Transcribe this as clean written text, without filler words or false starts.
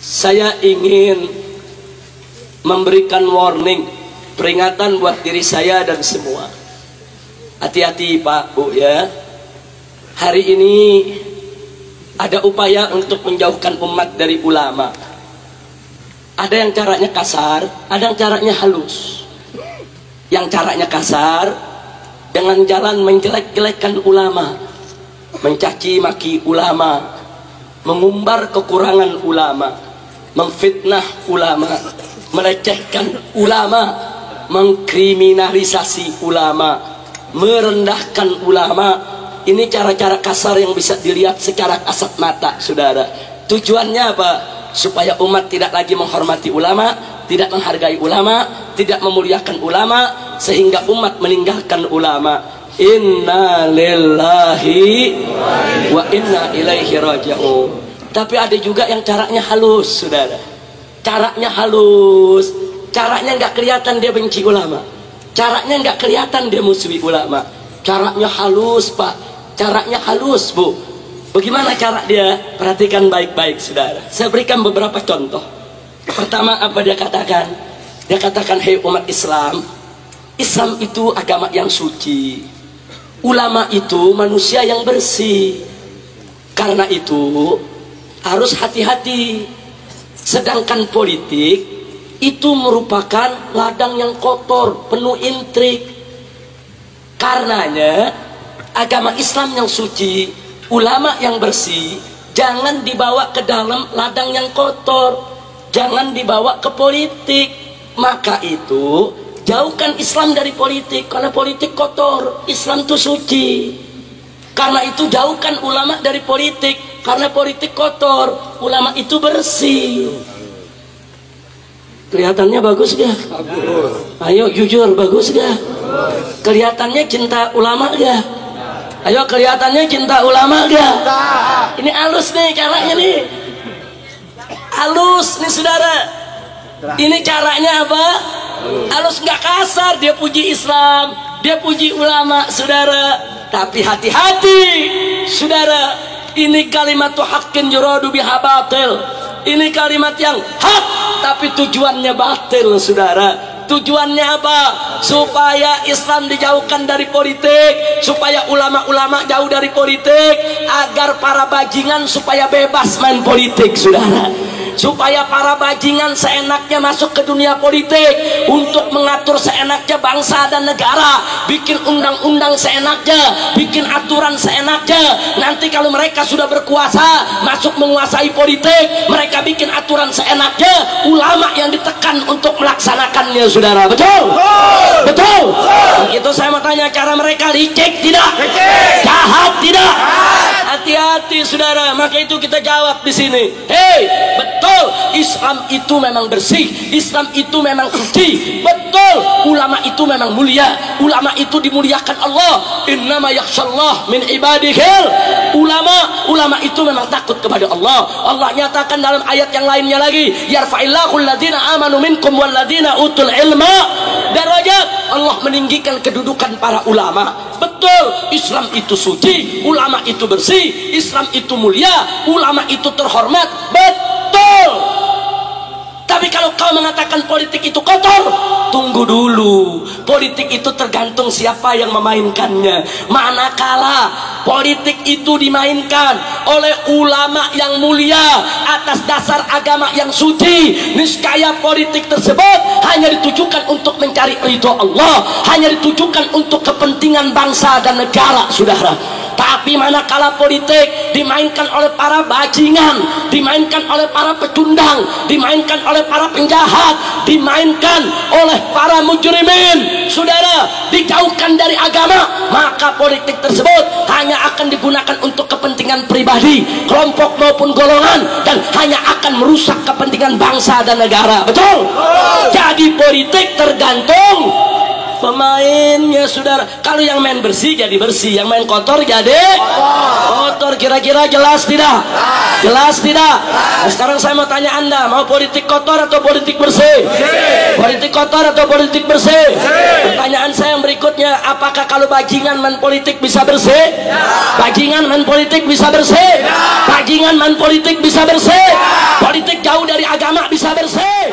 Saya ingin memberikan warning, peringatan buat diri saya dan semua. Hati-hati Pak Bu ya. Hari ini ada upaya untuk menjauhkan umat dari ulama. Ada yang caranya kasar, ada yang caranya halus. Yang caranya kasar dengan jalan menjelek-jelekan ulama, mencaci maki ulama, mengumbar kekurangan ulama, memfitnah ulama, melecehkan ulama, mengkriminalisasi ulama, merendahkan ulama. Ini cara-cara kasar yang bisa dilihat secara kasat mata, saudara. Tujuannya apa? Supaya umat tidak lagi menghormati ulama, tidak menghargai ulama, tidak memuliakan ulama, sehingga umat meninggalkan ulama. Inna lillahi wa inna ilaihi raji'un. Tapi ada juga yang caranya halus, saudara. Caranya halus, caranya nggak kelihatan dia benci ulama, caranya nggak kelihatan dia musuhi ulama. Caranya halus Pak, caranya halus Bu. Bagaimana cara dia? Perhatikan baik-baik saudara. Saya berikan beberapa contoh. Pertama, apa dia katakan? Dia katakan, hei umat Islam, Islam itu agama yang suci, ulama itu manusia yang bersih. Karena itu harus hati-hati. Sedangkan politik itu merupakan ladang yang kotor, penuh intrik. Karenanya agama Islam yang suci, ulama yang bersih, jangan dibawa ke dalam ladang yang kotor, jangan dibawa ke politik. Maka itu jauhkan Islam dari politik, karena politik kotor, Islam itu suci. Karena itu jauhkan ulama dari politik, karena politik kotor, ulama itu bersih. Kelihatannya bagus gak? Bagus. Ayo jujur, bagus gak? Kelihatannya cinta ulama gak? Ayo kelihatannya cinta ulama gak? Ini halus nih caranya nih, halus nih saudara. Ini caranya apa? Halus, nggak kasar. Dia puji Islam, dia puji ulama saudara. Tapi hati-hati saudara, ini kalimat haqqin yuradu biha batil. Ini kalimat yang hak tapi tujuannya batil saudara. Tujuannya apa? Supaya Islam dijauhkan dari politik, supaya ulama-ulama jauh dari politik, agar para bajingan supaya bebas main politik saudara. Supaya para bajingan seenaknya masuk ke dunia politik untuk mengatur seenaknya bangsa dan negara, bikin undang-undang seenaknya, bikin aturan seenaknya. Nanti kalau mereka sudah berkuasa, masuk menguasai politik, mereka bikin aturan seenaknya, ulama yang ditekan untuk melaksanakannya saudara. Betul? Betul? Begitu saya mau tanya, cara mereka licik tidak? Jahat tidak? Hati-hati saudara. Maka itu kita jawab di sini. Hei, betul, Islam itu memang bersih, Islam itu memang suci. Betul, ulama itu memang mulia, ulama itu dimuliakan Allah. Innama yakhshallah min ibadihil ulama. Ulama itu memang takut kepada Allah. Allah nyatakan dalam ayat yang lainnya lagi, yarfa'illahu alladhina amanu minkum walladhina utul ilma darajat. Allah meninggikan kedudukan para ulama. Betul, Islam itu suci, ulama itu bersih, Islam itu mulia, ulama itu terhormat. Betul. Tapi kalau kau mengatakan politik itu kotor, tunggu dulu. Politik itu tergantung siapa yang memainkannya. Manakala politik itu dimainkan oleh ulama yang mulia atas dasar agama yang suci, niscaya politik tersebut hanya ditujukan untuk mencari ridho Allah, hanya ditujukan untuk kepentingan bangsa dan negara saudara. Tapi manakala politik dimainkan oleh para bajingan, dimainkan oleh para pecundang, dimainkan oleh para penjahat, dimainkan oleh para mujrimin saudara, dijauhkan dari agama, maka politik tersebut hanya akan digunakan untuk kepentingan pribadi, kelompok maupun golongan, dan hanya akan merusak kepentingan bangsa dan negara. Betul? Jadi politik tergantung pemainnya saudara. Kalau yang main bersih jadi bersih, yang main kotor jadi kotor. Kira-kira jelas tidak? Jelas tidak? Nah, sekarang saya mau tanya Anda, mau politik kotor atau politik bersih? Politik kotor atau politik bersih? Pertanyaan saya yang berikutnya, apakah kalau bajingan main politik bisa bersih? Bajingan main politik bisa bersih? Bajingan main politik bisa bersih? Politik jauh dari agama bisa bersih?